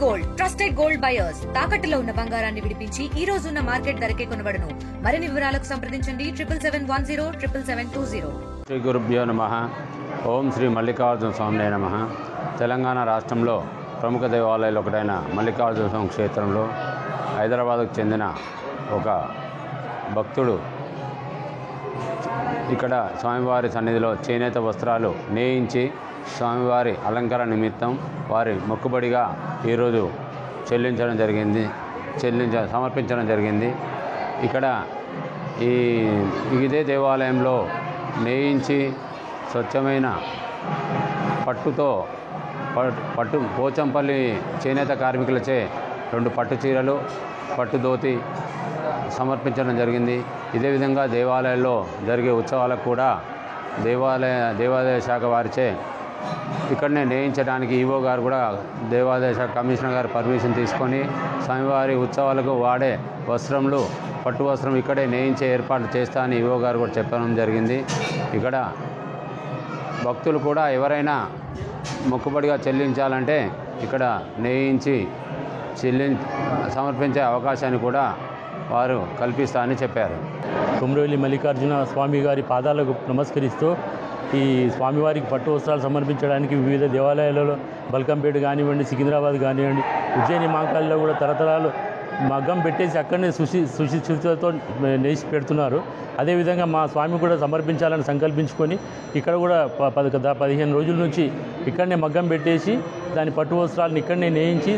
Gold trusted gold buyers తాకట్టులో ఉన్న బంగారాన్ని విడిపించి ఈ రోజు ఉన్న మార్కెట్ ధరకే కొనబడును. మరిన్ని వివరాలకు సంప్రదించండి 77107720. శ్రీ గురుభ్యో నమః. ఓం శ్రీ మల్లికార్జున స్వామి నమః. తెలంగాణ రాష్ట్రంలో ప్రముఖ దేవాలయాలు ఒకటైన మల్లికార్జున స్వామి క్షేత్రంలో హైదరాబాద్కు చెందిన ఒక భక్తుడు ఇక్కడ స్వామివారి సన్నిధిలో చేనేత వస్త్రాలు నేయించి స్వామివారి అలంకరణ నిమిత్తం వారి మొక్కుబడిగా ఈరోజు సమర్పించడం జరిగింది. ఇక్కడ ఇదే దేవాలయంలో నేయించి స్వచ్ఛమైన పట్టుతో పోచంపల్లి చేనేత కార్మికులచే 2 పట్టు చీరలు, పట్టు ధోతి సమర్పించడం జరిగింది. ఇదే విధంగా దేవాలయాల్లో జరిగే ఉత్సవాలకు కూడా దేవాదాయ శాఖ వారిచే ఇక్కడనే నేయించడానికి ఈవో గారు కూడా దేవాదాయ శాఖ కమిషనర్ గారు పర్మిషన్ తీసుకొని స్వామివారి ఉత్సవాలకు వాడే వస్త్రములు, పట్టు వస్త్రం ఇక్కడే నేయించే ఏర్పాట్లు చేస్తా అని ఈవో గారు కూడా చెప్పడం జరిగింది. ఇక్కడ భక్తులు కూడా ఎవరైనా మొక్కుబడిగా చెల్లించాలంటే ఇక్కడ నేయించి సమర్పించే అవకాశాన్ని కూడా వారు కల్పిస్తారని చెప్పారు. కొమరవెల్లి మల్లికార్జున స్వామి గారి పాదాలకు నమస్కరిస్తూ ఈ స్వామివారికి పట్టు వస్త్రాలు సమర్పించడానికి వివిధ దేవాలయాలలో బల్కంపేట కానివ్వండి, సికింద్రాబాద్ కానివ్వండి, ఉజ్జయిని మహంకాళిలో కూడా తరతరాలు మగ్గం పెట్టేసి అక్కడనే శుచితో నేసి పెడుతున్నారు. అదేవిధంగా మా స్వామి కూడా సమర్పించాలని సంకల్పించుకొని ఇక్కడ కూడా 15 రోజుల నుంచి ఇక్కడనే మగ్గం పెట్టేసి దాని పట్టు వస్త్రాలను ఇక్కడనే నేయించి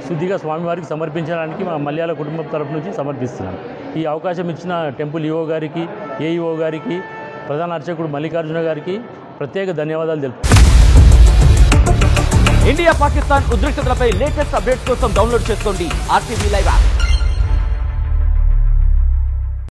శుద్ధిగా స్వామివారికి సమర్పించడానికి మా మల్యాల కుటుంబం తరపు నుంచి సమర్పిస్తున్నాం. ఈ అవకాశం ఇచ్చిన టెంపుల్ ఈఓ గారికి, ఏఈఓ గారికి, ప్రధాన అర్చకుడు మల్లికార్జున గారికి ప్రత్యేక ధన్యవాదాలు తెలుపుతున్నాను. ఇండియా పాకిస్తాన్ ఉద్రిక్తతలపై లేటెస్ట్ అప్డేట్స్ కోసం డౌన్లోడ్ చేసుకోండి RTV లైవ్ యాప్.